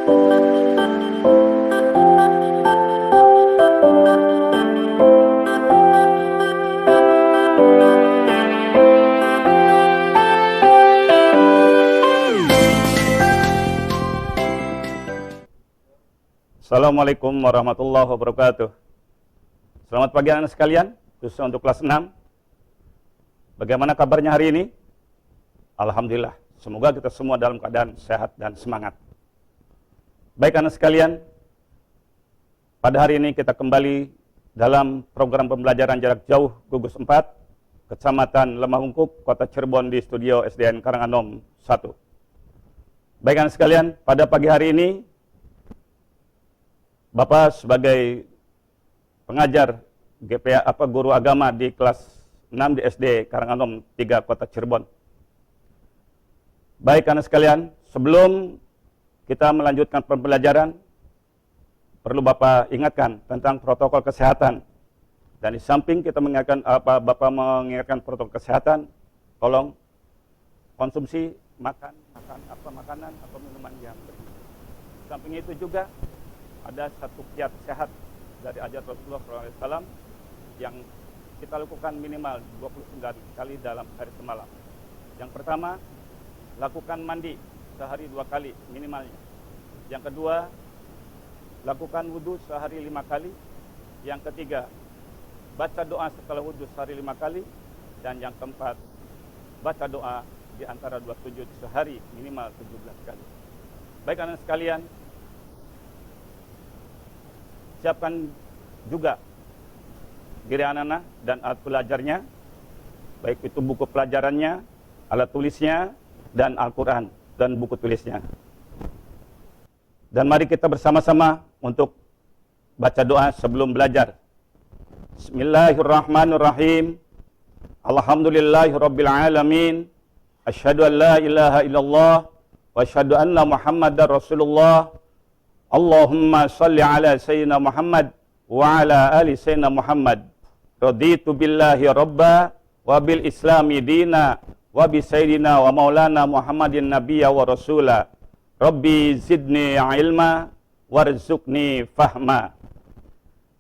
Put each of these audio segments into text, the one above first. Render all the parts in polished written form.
Assalamualaikum warahmatullahi wabarakatuh. Selamat pagi anak sekalian, khususnya untuk kelas 6. Bagaimana kabarnya hari ini? Alhamdulillah, semoga kita semua dalam keadaan sehat dan semangat. Baik anak sekalian, pada hari ini kita kembali dalam program pembelajaran jarak jauh gugus 4, Kecamatan Lemah Hungkuk, Kota Cirebon di studio SDN Karanganom 1. Baik anak sekalian, pada pagi hari ini Bapak sebagai pengajar GPA guru agama di kelas 6 di SD Karanganom 3 Kota Cirebon. Baik anak sekalian, sebelum kita melanjutkan pembelajaran, perlu Bapak ingatkan tentang protokol kesehatan. Dan di samping kita mengingatkan Bapak mengingatkan protokol kesehatan, tolong konsumsi makanan atau minuman yang bergizi. Di samping itu juga ada satu kiat sehat dari ajaran Rasulullah SAW yang kita lakukan minimal 29 kali dalam hari semalam. Yang pertama, lakukan mandi sehari 2 kali minimalnya. Yang kedua, lakukan wudhu sehari 5 kali. Yang ketiga, baca doa setelah wudhu sehari 5 kali. Dan yang keempat, baca doa di antara 2 sujud sehari minimal 17 kali. Baik anak sekalian, siapkan juga diri anak-anak dan alat belajarnya, baik itu buku pelajarannya, alat tulisnya, dan Al-Quran dan buku tulisnya. Dan mari kita bersama-sama untuk baca doa sebelum belajar. Bismillahirrahmanirrahim. Alhamdulillahirabbil alamin. Asyhadu an la ilaha illallah wa asyhadu anna Muhammadar Rasulullah. Allahumma salli ala Sayyidina Muhammad wa ala ali Sayyidina Muhammad. Raditu billahi rabba wa bil islami dina wa bi Sayyidina wa maulana Muhammadin nabiyya wa rasula. Rabbi zidni ilma warzuqni fahma.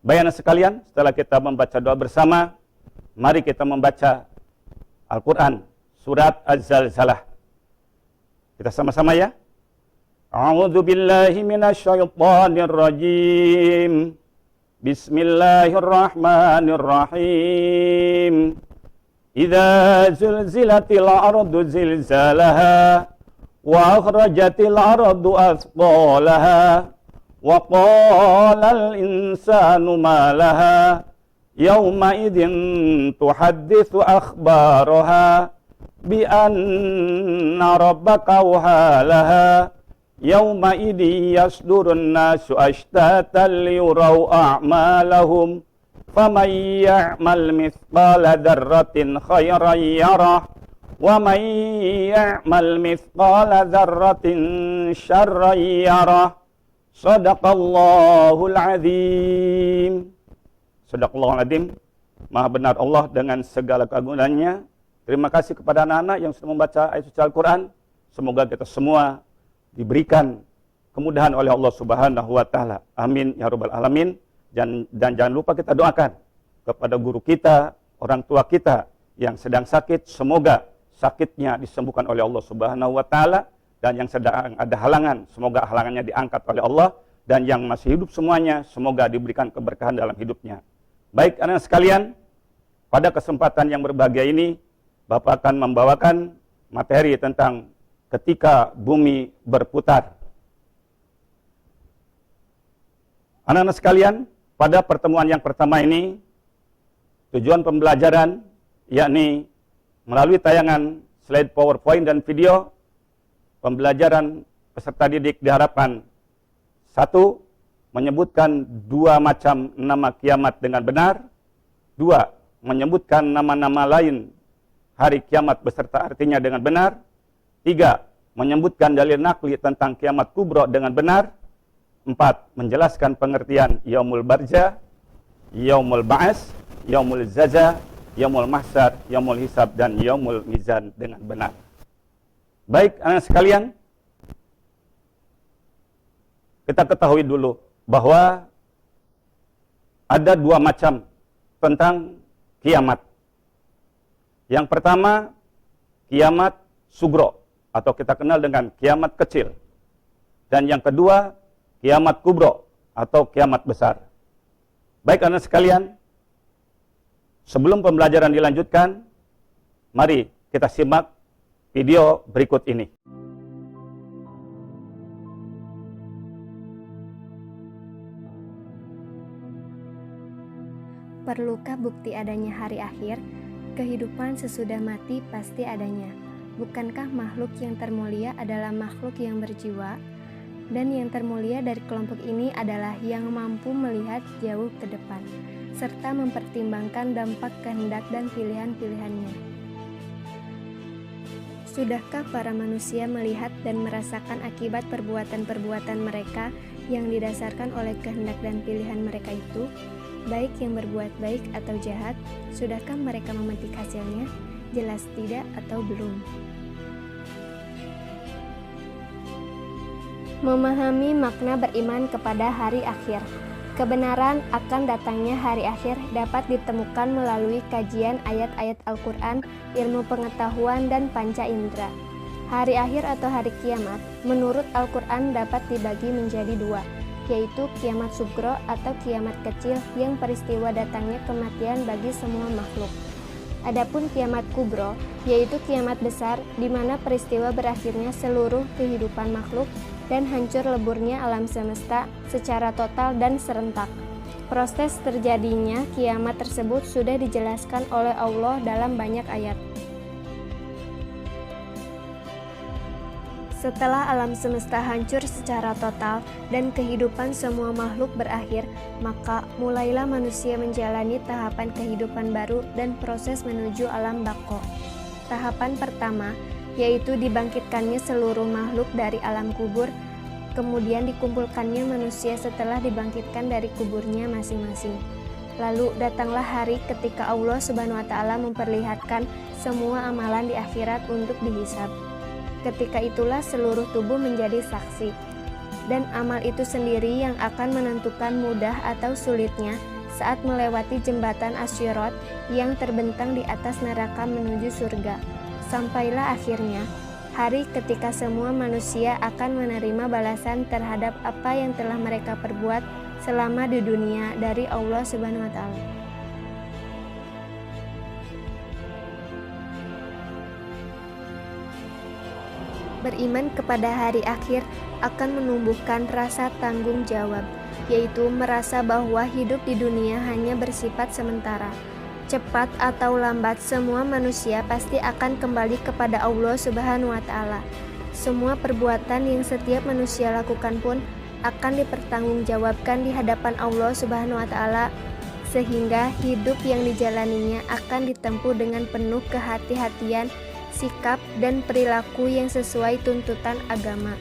Baik anak sekalian, setelah kita membaca doa bersama, mari kita membaca Al-Quran, surat Az-Zalzalah. Kita sama-sama ya. A'udzu billahi minasyaitonir rajim. Bismillahirrahmanirrahim. Idza zulzilatil ardu zilzalaha wa akhrajatil ardu athqalaha wa qalal insanu ma laha yawma idzin tuhadditsu akhbaraha bi anna rabbaka awhalaha. Yawma idhi yasdurun nasu ashtatan liyurau a'malahum faman ya'mal mithqala dzarratin khairan yarah wa man ya'mal mithqala dzarratin syarran yarah. Shadaqallahul azim. Shadaqallahul azim. Maha benar Allah dengan segala keagungannya. Terima kasih kepada anak-anak yang sudah membaca ayat suci Al-Quran. Semoga kita semua diberikan kemudahan oleh Allah Subhanahu wa taala. Amin ya rabbal alamin. Dan jangan lupa kita doakan kepada guru kita, orang tua kita yang sedang sakit, semoga sakitnya disembuhkan oleh Allah Subhanahu wa taala, dan yang sedang ada halangan, semoga halangannya diangkat oleh Allah, dan yang masih hidup semuanya semoga diberikan keberkahan dalam hidupnya. Baik anak sekalian, pada kesempatan yang berbahagia ini Bapak akan membawakan materi tentang ketika bumi berputar. Anak-anak sekalian, pada pertemuan yang pertama ini, tujuan pembelajaran yakni melalui tayangan slide PowerPoint dan video, pembelajaran peserta didik diharapkan: 1. Menyebutkan 2 macam nama kiamat dengan benar. 2. Menyebutkan nama-nama lain hari kiamat beserta artinya dengan benar. 3. Menyebutkan dalil nakli tentang kiamat kubro dengan benar. 4. Menjelaskan pengertian yaumul barzah, yaumul ba'as, yaumul zaza, yaumul mahsyar, yaumul hisab, dan yaumul mizan dengan benar. Baik anak sekalian, kita ketahui dulu bahwa ada dua macam tentang kiamat. Yang pertama, kiamat sugro, atau kita kenal dengan kiamat kecil. Dan yang kedua, kiamat kubro, atau kiamat besar. Baik anak sekalian, sebelum pembelajaran dilanjutkan, mari kita simak video berikut ini. Perlukah bukti adanya hari akhir? Kehidupan sesudah mati pasti adanya. Bukankah makhluk yang termulia adalah makhluk yang berjiwa? Dan yang termulia dari kelompok ini adalah yang mampu melihat jauh ke depan, serta mempertimbangkan dampak kehendak dan pilihan-pilihannya. Sudahkah para manusia melihat dan merasakan akibat perbuatan-perbuatan mereka yang didasarkan oleh kehendak dan pilihan mereka itu? Baik yang berbuat baik atau jahat, sudahkah mereka memetik hasilnya? Jelas tidak atau belum. Memahami makna beriman kepada hari akhir. Kebenaran akan datangnya hari akhir dapat ditemukan melalui kajian ayat-ayat Al-Quran, ilmu pengetahuan, dan panca indera. Hari akhir atau hari kiamat, menurut Al-Quran dapat dibagi menjadi dua, yaitu kiamat sugro atau kiamat kecil yang peristiwa datangnya kematian bagi semua makhluk. Adapun kiamat kubro, yaitu kiamat besar di mana peristiwa berakhirnya seluruh kehidupan makhluk dan hancur leburnya alam semesta secara total dan serentak. Proses terjadinya kiamat tersebut sudah dijelaskan oleh Allah dalam banyak ayat. Setelah alam semesta hancur secara total dan kehidupan semua makhluk berakhir, maka mulailah manusia menjalani tahapan kehidupan baru dan proses menuju alam baqo. Tahapan pertama, yaitu dibangkitkannya seluruh makhluk dari alam kubur, kemudian dikumpulkannya manusia setelah dibangkitkan dari kuburnya masing-masing. Lalu datanglah hari ketika Allah Subhanahu wa Ta'ala memperlihatkan semua amalan di akhirat untuk dihisab. Ketika itulah seluruh tubuh menjadi saksi, dan amal itu sendiri yang akan menentukan mudah atau sulitnya saat melewati jembatan Asyirat yang terbentang di atas neraka menuju surga. Sampailah akhirnya hari ketika semua manusia akan menerima balasan terhadap apa yang telah mereka perbuat selama di dunia dari Allah Subhanahu wa Ta'ala. Beriman kepada hari akhir akan menumbuhkan rasa tanggung jawab, yaitu merasa bahwa hidup di dunia hanya bersifat sementara. Cepat atau lambat, semua manusia pasti akan kembali kepada Allah Subhanahu wa Ta'ala. Semua perbuatan yang setiap manusia lakukan pun akan dipertanggungjawabkan di hadapan Allah Subhanahu wa Ta'ala, sehingga hidup yang dijalaninya akan ditempuh dengan penuh kehati-hatian, sikap dan perilaku yang sesuai tuntutan agama.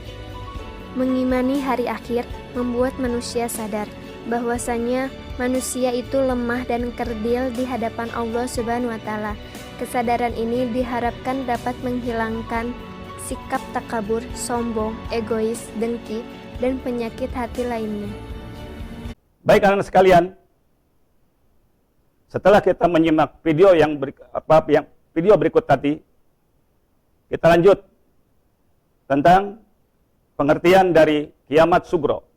Mengimani hari akhir membuat manusia sadar bahwasanya manusia itu lemah dan kerdil di hadapan Allah Subhanahu wa Ta'ala. Kesadaran ini diharapkan dapat menghilangkan sikap takabur, sombong, egois, dengki, dan penyakit hati lainnya. Baik anak-anak sekalian, setelah kita menyimak video video berikut tadi, kita lanjut tentang pengertian dari kiamat sugro.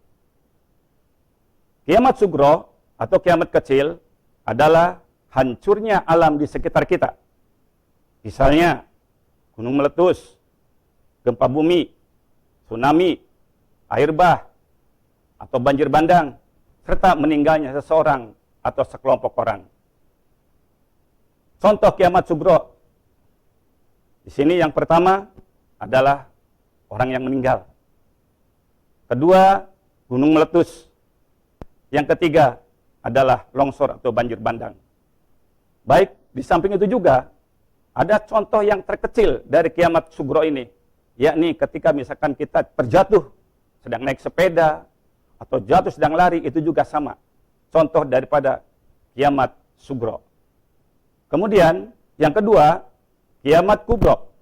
Kiamat sugro atau kiamat kecil adalah hancurnya alam di sekitar kita. Misalnya gunung meletus, gempa bumi, tsunami, air bah, atau banjir bandang, serta meninggalnya seseorang atau sekelompok orang. Contoh kiamat sugro. Di sini yang pertama adalah orang yang meninggal. Kedua, gunung meletus. Yang ketiga adalah longsor atau banjir bandang. Baik, di samping itu juga ada contoh yang terkecil dari kiamat sugro ini, yakni ketika misalkan kita terjatuh sedang naik sepeda atau jatuh sedang lari, itu juga sama. Contoh daripada kiamat sugro. Kemudian yang kedua, kiamat kubro.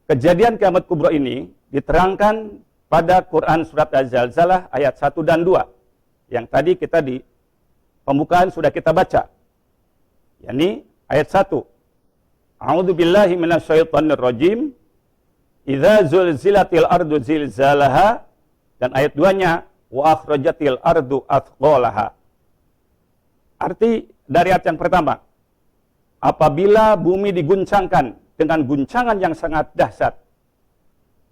Kejadian kiamat kubro ini diterangkan pada Quran surat Az-Zalzalah ayat 1 dan 2. Yang tadi kita di pembukaan sudah kita baca. yakni ayat 1. A'udzu billahi minasyaitonir rajim. Idza zulzilatil ardu zilzalaha, dan ayat 2-nya wa akhrajatil ardu athqalaha. Arti dari ayat yang pertama, apabila bumi diguncangkan dengan guncangan yang sangat dahsyat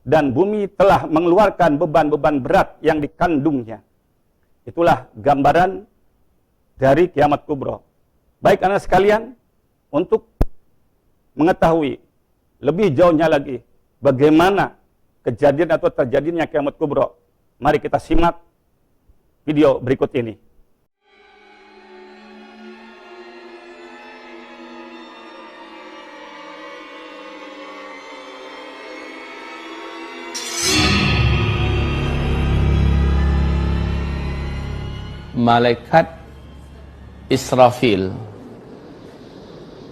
dan bumi telah mengeluarkan beban-beban berat yang dikandungnya. Itulah gambaran dari kiamat kubra. Baik anak sekalian, untuk mengetahui lebih jauhnya lagi bagaimana kejadian atau terjadinya kiamat kubra, mari kita simak video berikut ini. Malaikat Israfil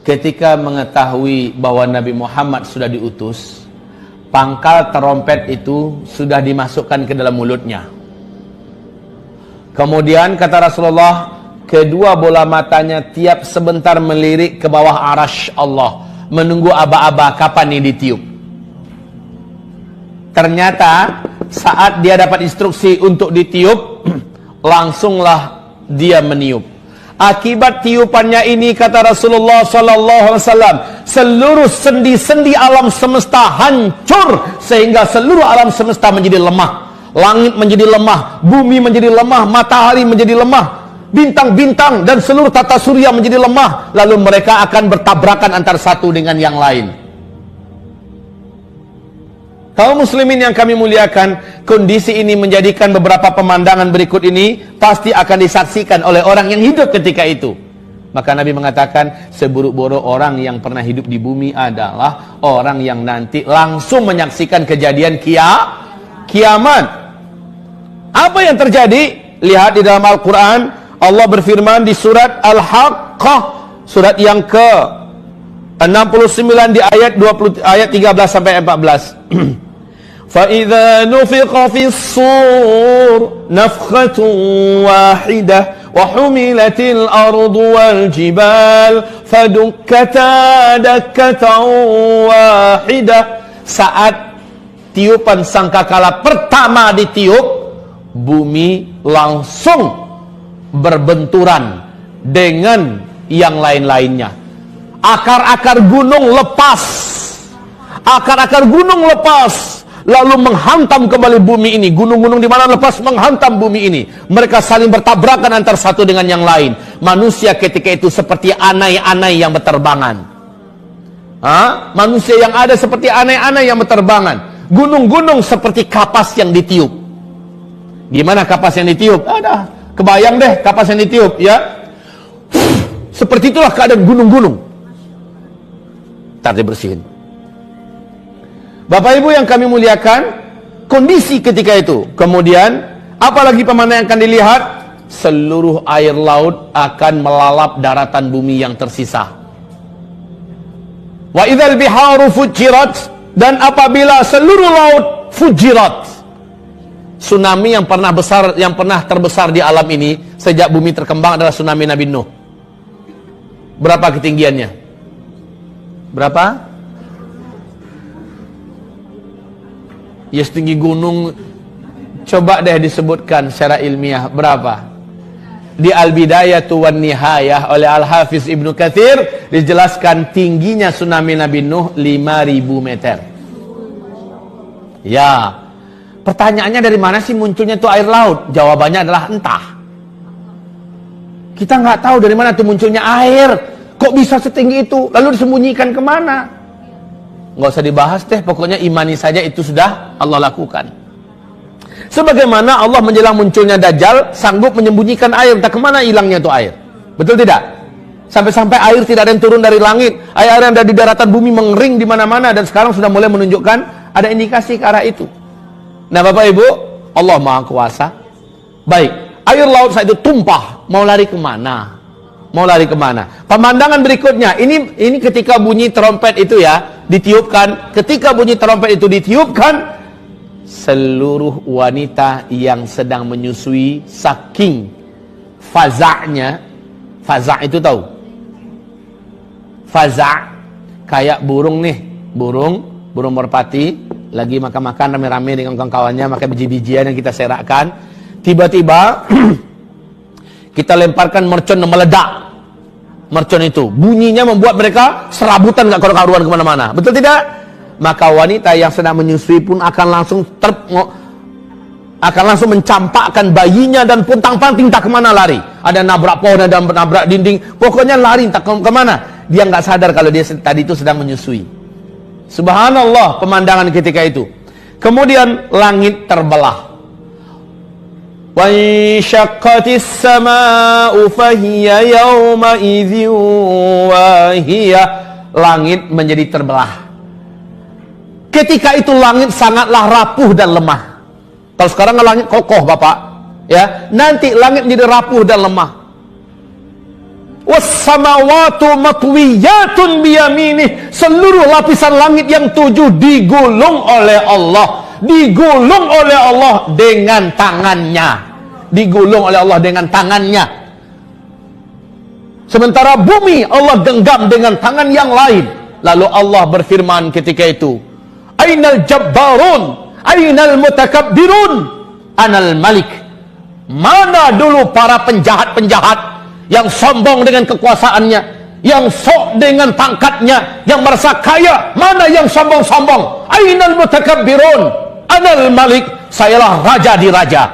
ketika mengetahui bahwa Nabi Muhammad sudah diutus, pangkal terompet itu sudah dimasukkan ke dalam mulutnya. Kemudian kata Rasulullah, kedua bola matanya tiap sebentar melirik ke bawah arasy Allah, menunggu aba-aba kapan ini ditiup. Ternyata saat dia dapat instruksi untuk ditiup, langsunglah dia meniup. Akibat tiupannya ini, kata Rasulullah SAW, seluruh sendi-sendi alam semesta hancur, sehingga seluruh alam semesta menjadi lemah. Langit menjadi lemah, bumi menjadi lemah, matahari menjadi lemah, bintang-bintang dan seluruh tata surya menjadi lemah. Lalu mereka akan bertabrakan antara satu dengan yang lain. Kaum muslimin yang kami muliakan, kondisi ini menjadikan beberapa pemandangan berikut ini pasti akan disaksikan oleh orang yang hidup ketika itu. Maka Nabi mengatakan, seburuk-buruk orang yang pernah hidup di bumi adalah orang yang nanti langsung menyaksikan kejadian kiamat. Apa yang terjadi? Lihat di dalam Al-Quran, Allah berfirman di surat Al-Haqqah, surat yang ke 69 di ayat 13 sampai 14. فَإِذَا نُفِخَ فِي الصُّورِ نَفْخَةٌ وَاحِدَةٌ وَحُمِلَتِ الْأَرْضُ وَالْجِبَالُ فَدُكَّتَا دَكَّةً وَاحِدَةً. Saat tiupan sangkakala pertama ditiup, bumi langsung berbenturan dengan yang lain-lainnya. Akar-akar gunung lepas, akar-akar gunung lepas, lalu menghantam kembali bumi ini. Gunung-gunung di mana lepas menghantam bumi ini. Mereka saling bertabrakan antara satu dengan yang lain. Manusia ketika itu seperti anai-anai yang berterbangan. Manusia yang ada seperti anai-anai yang berterbangan. Gunung-gunung seperti kapas yang ditiup. Gimana kapas yang ditiup? Ada, kebayang deh kapas yang ditiup, ya. Seperti itulah keadaan gunung-gunung. Ntar dibersihin. Bapak Ibu yang kami muliakan, kondisi ketika itu. Kemudian, apalagi pemandangan yang akan dilihat? Seluruh air laut akan melalap daratan bumi yang tersisa. Wa idzal biharu fujirat, dan apabila seluruh laut fujirat. Tsunami yang pernah terbesar di alam ini sejak bumi terkembang adalah tsunami Nabi Nuh. Berapa ketinggiannya? Berapa? Ya, setinggi gunung. Coba deh disebutkan secara ilmiah berapa. Di Al-Bidayatu wan Nihayah oleh Al-Hafiz Ibnu Katsir dijelaskan tingginya tsunami Nabi Nuh 5.000 meter. Ya, pertanyaannya dari mana sih munculnya itu air laut? Jawabannya adalah entah. Kita nggak tahu dari mana tuh munculnya air. Kok bisa setinggi itu? Lalu disembunyikan kemana? Nggak usah dibahas deh, pokoknya imani saja itu sudah Allah lakukan. Sebagaimana Allah menjelang munculnya Dajjal sanggup menyembunyikan air, entah kemana hilangnya itu air. Betul tidak? Sampai-sampai air tidak ada yang turun dari langit, air yang ada di daratan bumi mengering di mana-mana, dan sekarang sudah mulai menunjukkan ada indikasi ke arah itu. Nah Bapak Ibu, Allah Maha Kuasa. Baik, air laut saat itu tumpah, mau lari kemana? Mau lari kemana? Pemandangan berikutnya, ini ketika bunyi trompet itu ya ditiupkan. Ketika bunyi trompet itu ditiupkan, seluruh wanita yang sedang menyusui saking faza'nya. Faza' itu tahu? Faza' kayak burung nih, burung merpati lagi makan-makan rame-rame dengan kawan-kawannya, makan biji-bijian yang kita serakkan. Tiba-tiba kita lemparkan mercon yang meledak. Mercon itu bunyinya membuat mereka serabutan, gak karu-karuan kemana-mana. Betul tidak? Maka wanita yang sedang menyusui pun akan langsung mencampakkan bayinya dan puntang-panting tak kemana lari. Ada nabrak pohon, ada nabrak dinding, pokoknya lari tak kemana. Dia nggak sadar kalau dia tadi itu sedang menyusui. Subhanallah pemandangan ketika itu. Kemudian langit terbelah. Wa insyaqqatis samaa'u fahiya yawma idzin wahiyah. Langit menjadi terbelah. Ketika itu langit sangatlah rapuh dan lemah. Kalau sekarang langit kokoh Bapak, ya, nanti langit menjadi rapuh dan lemah. Was-samawatu matwiyatun biyaminih. Seluruh lapisan langit yang 7 digulung oleh Allah. Digulung oleh Allah dengan tangannya. Digulung oleh Allah dengan tangannya. Sementara bumi Allah genggam dengan tangan yang lain. Lalu Allah berfirman ketika itu, Ainal jabbarun, Ainal mutakabbirun, Anal malik. Mana dulu para penjahat-penjahat yang sombong dengan kekuasaannya, yang sok dengan pangkatnya, yang merasa kaya? Mana yang sombong-sombong? Ainal mutakabbirun, Anal malik. Sayalah raja di raja.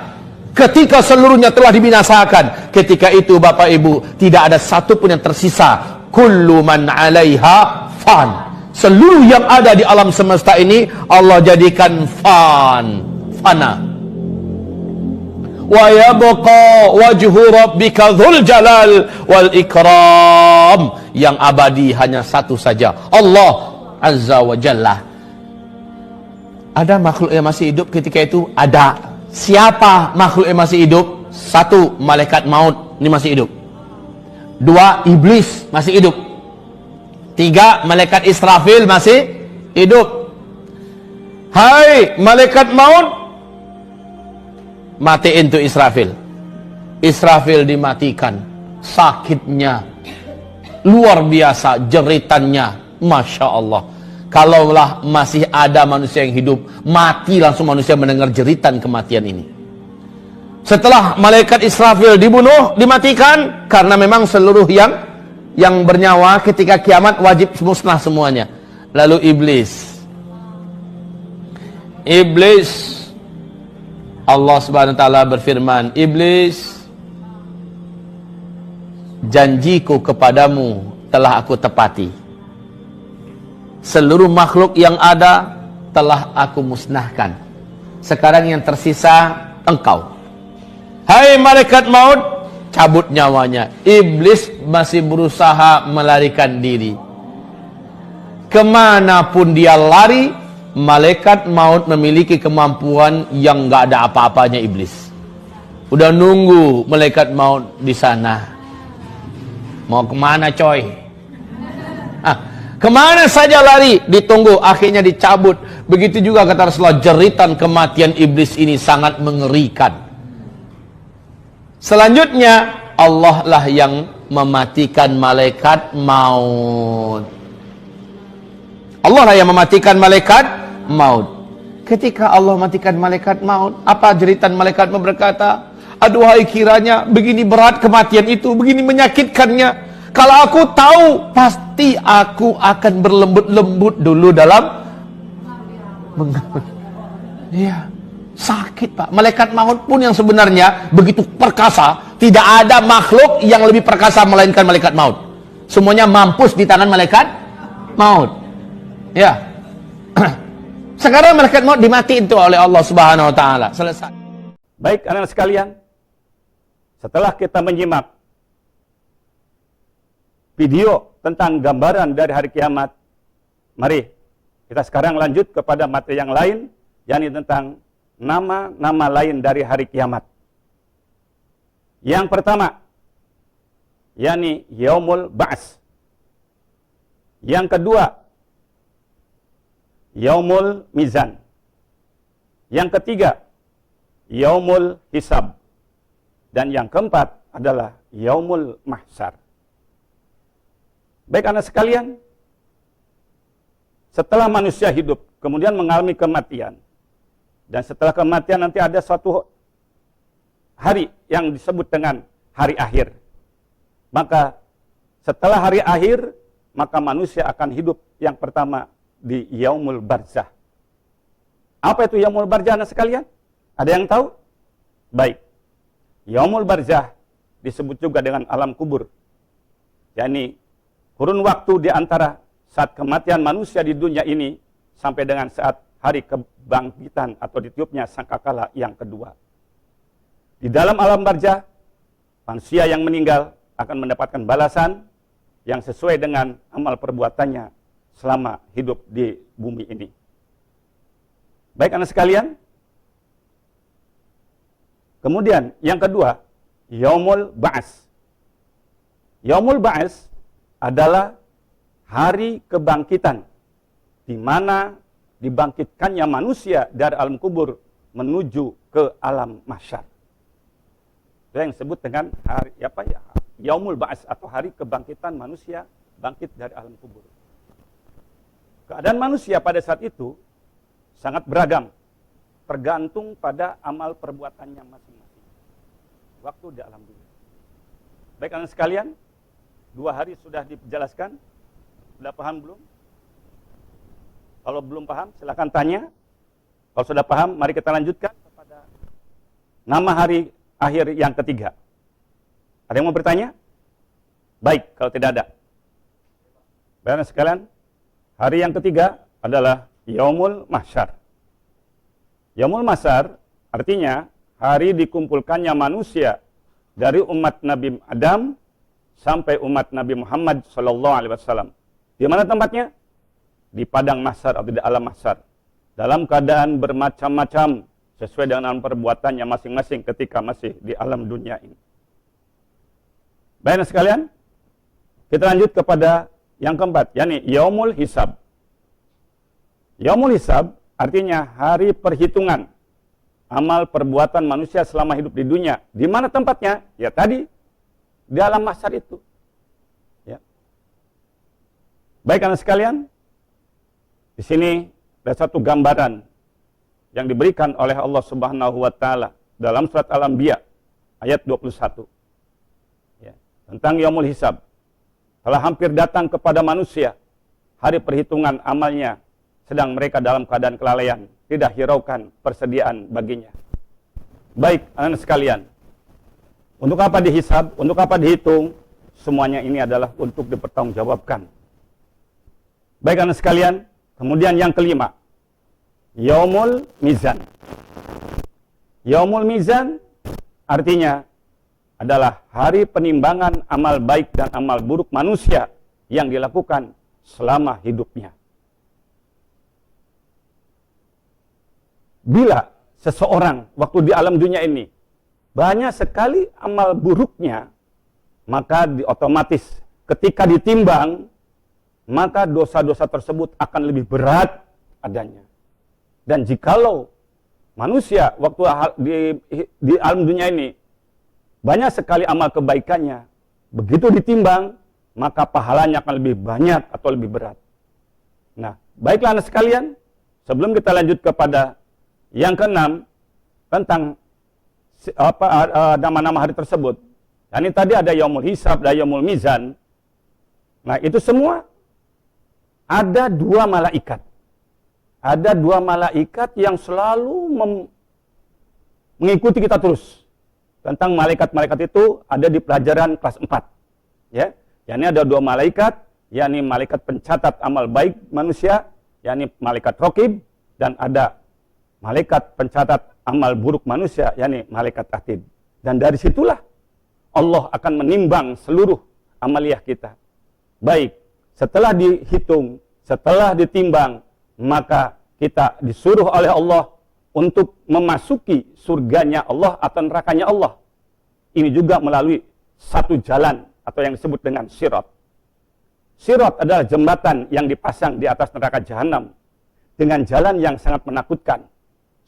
Ketika seluruhnya telah dibinasakan, ketika itu Bapak Ibu tidak ada satu pun yang tersisa. Kullu man 'alaiha fan. Seluruh yang ada di alam semesta ini Allah jadikan fana. Wa yabqa wajhu rabbika dzul jalal wal ikram. Yang abadi hanya satu saja, Allah Azza wa Jalla. Ada makhluk yang masih hidup ketika itu? Ada. Siapa makhluk yang masih hidup? 1, malaikat maut, ini masih hidup. 2, iblis masih hidup. 3, malaikat Israfil masih hidup. Hai malaikat maut, matiin tuh Israfil. Israfil dimatikan. Sakitnya luar biasa, jeritannya, Masya Allah. Kalaulah masih ada manusia yang hidup, mati langsung manusia mendengar jeritan kematian ini. Setelah malaikat Israfil dibunuh, dimatikan, karena memang seluruh yang bernyawa ketika kiamat wajib musnah semuanya. Lalu iblis, Allah Subhanahu wa taala berfirman, Iblis, janjiku kepadamu telah aku tepati. Seluruh makhluk yang ada telah aku musnahkan. Sekarang yang tersisa engkau. Hai malaikat maut, cabut nyawanya. Iblis masih berusaha melarikan diri. Kemanapun dia lari, malaikat maut memiliki kemampuan yang gak ada apa-apanya iblis. Udah nunggu malaikat maut di sana. Mau kemana coy? Kemana saja lari, ditunggu, akhirnya dicabut. Begitu juga kata Rasulullah, jeritan kematian iblis ini sangat mengerikan. Selanjutnya, Allah lah yang mematikan malaikat maut. Allah lah yang mematikan malaikat maut. Ketika Allah matikan malaikat maut, apa jeritan malaikat berkata, aduhai kiranya begini berat kematian itu, begini menyakitkannya. Kalau aku tahu, pasti aku akan berlembut-lembut dulu dalam iya, sakit Pak. Malaikat maut pun yang sebenarnya begitu perkasa, tidak ada makhluk yang lebih perkasa melainkan malaikat maut. Semuanya mampus di tangan malaikat maut. Ya. Sekarang malaikat maut dimatiin tuh oleh Allah Subhanahu wa taala. Selesai. Baik anak-anak sekalian, setelah kita menyimak video tentang gambaran dari hari kiamat, mari kita sekarang lanjut kepada materi yang lain, yakni tentang nama-nama lain dari hari kiamat. Yang pertama, yakni Yaumul Ba'ts. Yang kedua, Yaumul Mizan. Yang ketiga, yaumul hisab. Dan yang keempat adalah yaumul mahsyar. Baik anak sekalian, setelah manusia hidup, kemudian mengalami kematian. Dan setelah kematian nanti ada suatu hari yang disebut dengan hari akhir. Maka setelah hari akhir, maka manusia akan hidup yang pertama di yaumul barzah. Apa itu yaumul barzah anak sekalian? Ada yang tahu? Baik. Yaumul barzah disebut juga dengan alam kubur. yakni kurun waktu di antara saat kematian manusia di dunia ini sampai dengan saat hari kebangkitan atau ditiupnya sangkakala yang kedua. Di dalam alam barzah, manusia yang meninggal akan mendapatkan balasan yang sesuai dengan amal perbuatannya selama hidup di bumi ini. Baik anak sekalian, kemudian yang kedua, Yaumul Ba'ats. Yaumul Ba'ats adalah hari kebangkitan, di mana dibangkitkannya manusia dari alam kubur menuju ke alam mahsyar. Itu yang disebut dengan hari Yaumul Ba'ats atau hari kebangkitan manusia bangkit dari alam kubur. Keadaan manusia pada saat itu sangat beragam, tergantung pada amal perbuatannya masing-masing. Waktu di alam dunia. Baik anak sekalian, 2 hari sudah dijelaskan. Sudah paham belum? Kalau belum paham, silakan tanya. Kalau sudah paham, mari kita lanjutkan kepada nama hari akhir yang ketiga. Ada yang mau bertanya? Baik, kalau tidak ada. Baik anak sekalian, hari yang ketiga adalah Yaumul Mahsyar. Yaumul Mahsyar artinya hari dikumpulkannya manusia dari umat Nabi Adam sampai umat Nabi Muhammad SAW. Di mana tempatnya? Di padang mahsyar atau di alam mahsyar. Dalam keadaan bermacam-macam sesuai dengan perbuatannya masing-masing ketika masih di alam dunia ini. Baiklah sekalian, kita lanjut kepada yang keempat, yakni Yaumul Hisab. Yaumul Hisab artinya hari perhitungan amal perbuatan manusia selama hidup di dunia. Di mana tempatnya? Ya tadi, di alam mahsyar itu. Ya. Baik anak sekalian, di sini ada satu gambaran yang diberikan oleh Allah Subhanahu wa taala dalam surat Al-Anbiya ayat 21. Ya, tentang Yaumul Hisab. Telah hampir datang kepada manusia hari perhitungan amalnya, sedang mereka dalam keadaan kelalaian, tidak hiraukan persediaan baginya. Baik, anak sekalian, untuk apa dihisab, untuk apa dihitung, semuanya ini adalah untuk dipertanggungjawabkan. Baik anak sekalian, kemudian yang kelima, Yaumul Mizan. Yaumul Mizan artinya adalah hari penimbangan amal baik dan amal buruk manusia yang dilakukan selama hidupnya. Bila seseorang waktu di alam dunia ini banyak sekali amal buruknya, maka otomatis ketika ditimbang, maka dosa-dosa tersebut akan lebih berat adanya. Dan jikalau manusia waktu di alam dunia ini banyak sekali amal kebaikannya, begitu ditimbang, maka pahalanya akan lebih banyak atau lebih berat. Nah, baiklah anak sekalian, sebelum kita lanjut kepada yang keenam, tentang nama-nama hari tersebut. Ini tadi ada Yaumul Hisab, ada Yaumul Mizan. Nah, itu semua ada 2 malaikat. Ada 2 malaikat yang selalu mengikuti kita terus. Tentang malaikat-malaikat itu ada di pelajaran kelas 4. Ya, yakni ada 2 malaikat, yakni malaikat pencatat amal baik manusia, yakni malaikat Raqib, dan ada malaikat pencatat amal buruk manusia, yakni malaikat Atid. Dan dari situlah Allah akan menimbang seluruh amaliyah kita. Baik, setelah dihitung, setelah ditimbang, maka kita disuruh oleh Allah untuk memasuki surganya Allah atau nerakanya Allah. Ini juga melalui satu jalan atau yang disebut dengan sirat. Sirat adalah jembatan yang dipasang di atas neraka jahanam dengan jalan yang sangat menakutkan.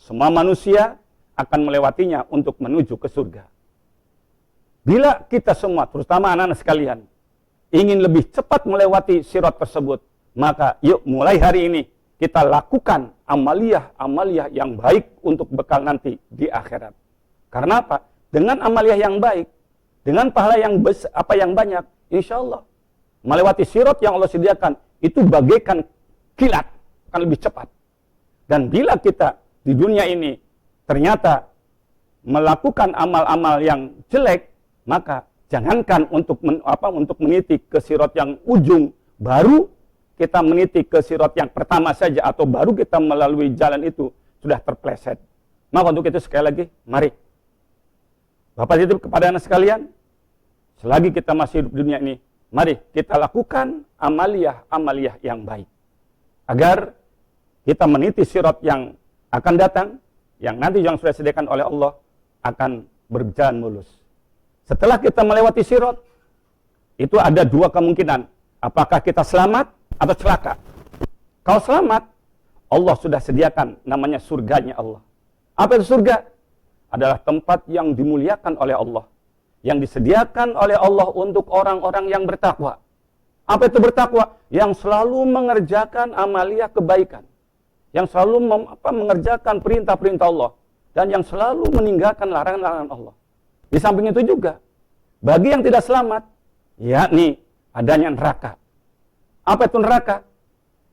semua manusia akan melewatinya untuk menuju ke surga. Bila kita semua, terutama anak-anak sekalian, ingin lebih cepat melewati sirat tersebut, maka yuk mulai hari ini kita lakukan amaliyah-amaliyah yang baik untuk bekal nanti di akhirat. Karena apa? Dengan amaliyah yang baik, dengan pahala yang banyak, insya Allah melewati sirat yang Allah sediakan itu bagaikan kilat, akan lebih cepat. Dan bila kita di dunia ini ternyata melakukan amal-amal yang jelek, maka jangankan untuk meniti ke sirat yang ujung, baru kita meniti ke sirat yang pertama saja, atau baru kita melalui jalan itu sudah terpleset. Maka untuk itu sekali lagi, mari Bapak titip kepada anak sekalian, selagi kita masih hidup di dunia ini, mari kita lakukan amaliyah-amaliyah yang baik, agar kita meniti sirat yang akan datang, yang nanti yang sudah disediakan oleh Allah akan berjalan mulus. Setelah kita melewati sirat, itu ada dua kemungkinan. Apakah kita selamat atau celaka? Kalau selamat, Allah sudah sediakan namanya surganya Allah. Apa itu surga? Adalah tempat yang dimuliakan oleh Allah, yang disediakan oleh Allah untuk orang-orang yang bertakwa. Apa itu bertakwa? Yang selalu mengerjakan amaliyah kebaikan, yang selalu mengerjakan perintah-perintah Allah, dan yang selalu meninggalkan larangan-larangan Allah. Di samping itu juga, bagi yang tidak selamat, yakni adanya neraka. Apa itu neraka?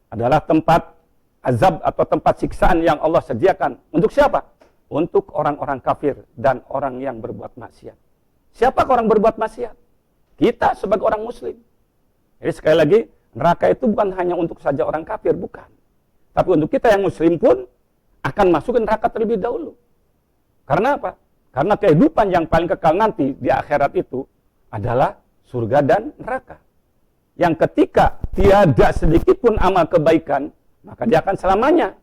Adalah tempat azab atau tempat siksaan yang Allah sediakan. Untuk siapa? Untuk orang-orang kafir dan orang yang berbuat maksiat. Siapa orang berbuat maksiat? Kita sebagai orang muslim. Jadi sekali lagi, neraka itu bukan hanya untuk saja orang kafir, bukan. Tapi untuk kita yang muslim pun akan masuk ke neraka terlebih dahulu. Karena apa? Karena kehidupan yang paling kekal nanti di akhirat itu adalah surga dan neraka. Yang ketika tiada sedikit pun amal kebaikan, maka dia akan selamanya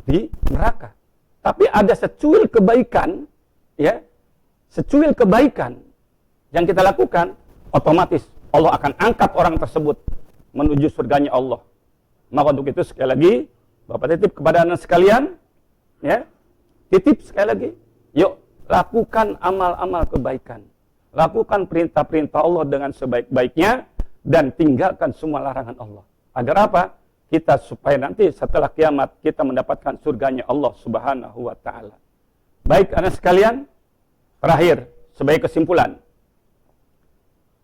di neraka. Tapi ada secuil kebaikan, ya, secuil kebaikan yang kita lakukan, otomatis Allah akan angkat orang tersebut menuju surganya Allah. Maka untuk itu sekali lagi, Bapak titip kepada anak sekalian, ya, titip sekali lagi, yuk lakukan amal-amal kebaikan. Lakukan perintah-perintah Allah dengan sebaik-baiknya dan tinggalkan semua larangan Allah. Agar apa? Kita supaya nanti setelah kiamat kita mendapatkan surganya Allah Subhanahu wa taala. Baik anak sekalian, terakhir sebagai kesimpulan.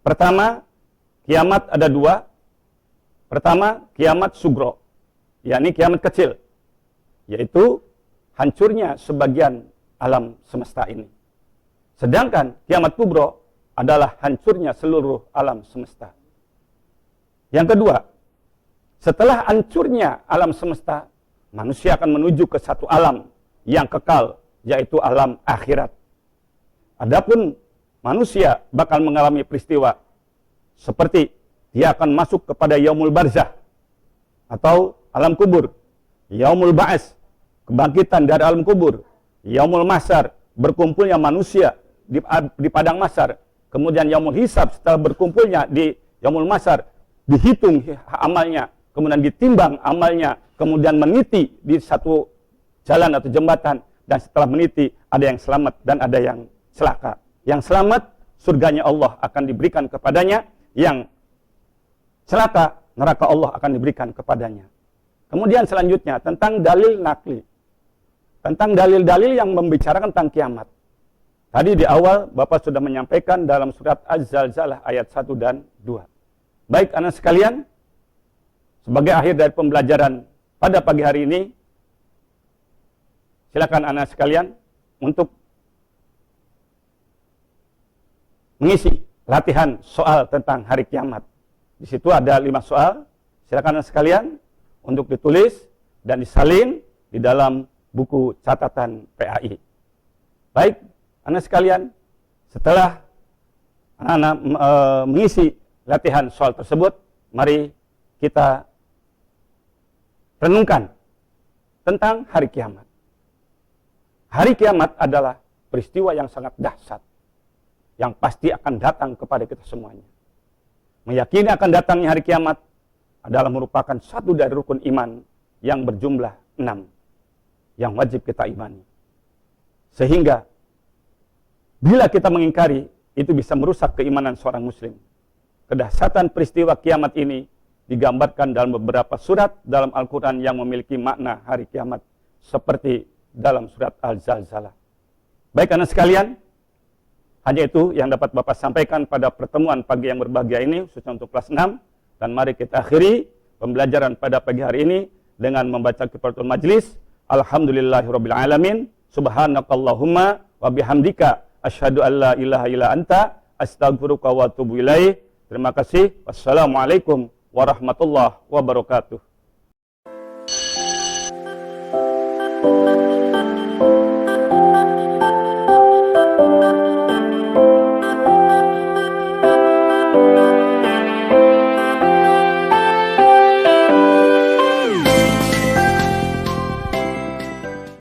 Pertama, kiamat ada dua. Pertama, kiamat sugro, yakni kiamat kecil, yaitu hancurnya sebagian alam semesta ini. Sedangkan kiamat kubro adalah hancurnya seluruh alam semesta. Yang kedua, setelah hancurnya alam semesta, manusia akan menuju ke satu alam yang kekal, yaitu alam akhirat. Adapun manusia bakal mengalami peristiwa seperti dia akan masuk kepada yaumul barzah atau alam kubur, yaumul ba'as, kebangkitan dari alam kubur, yaumul mahsyar, berkumpulnya manusia di padang mahsyar, kemudian yaumul hisab, setelah berkumpulnya di yaumul mahsyar, dihitung amalnya, kemudian ditimbang amalnya, kemudian meniti di satu jalan atau jembatan, dan setelah meniti ada yang selamat dan ada yang celaka. Yang selamat, surganya Allah akan diberikan kepadanya, yang celaka, neraka Allah akan diberikan kepadanya. Kemudian selanjutnya tentang dalil nakli, tentang dalil-dalil yang membicarakan tentang kiamat. Tadi di awal Bapak sudah menyampaikan dalam surat Az-Zalzalah ayat 1 dan 2. Baik anak sekalian, sebagai akhir dari pembelajaran pada pagi hari ini, silakan anak sekalian untuk mengisi latihan soal tentang hari kiamat. Di situ ada 5 soal, silakan anak sekalian untuk ditulis dan disalin di dalam buku catatan PAI. Baik, anak sekalian, setelah anak-anak mengisi latihan soal tersebut, mari kita renungkan tentang hari kiamat. Hari kiamat adalah peristiwa yang sangat dahsyat, yang pasti akan datang kepada kita semuanya. Meyakini akan datangnya hari kiamat adalah merupakan satu dari rukun iman yang berjumlah 6. yang wajib kita imani. Sehingga bila kita mengingkari, itu bisa merusak keimanan seorang muslim. Kedahsyatan peristiwa kiamat ini digambarkan dalam beberapa surat dalam Al-Quran yang memiliki makna hari kiamat. Seperti dalam surat Al-Zalzalah. Baik anak sekalian, hanya itu yang dapat Bapak sampaikan pada pertemuan pagi yang berbahagia ini, khususnya untuk kelas 6. Dan mari kita akhiri pembelajaran pada pagi hari ini dengan membaca kifaratul majlis. Alhamdulillahirrabbilalamin. Subhanakallahumma wa bihamdika asyhadu an la ilaha illa anta astaghfiruka wa atubu ilaih. Terima kasih. Wassalamualaikum warahmatullahi wabarakatuh.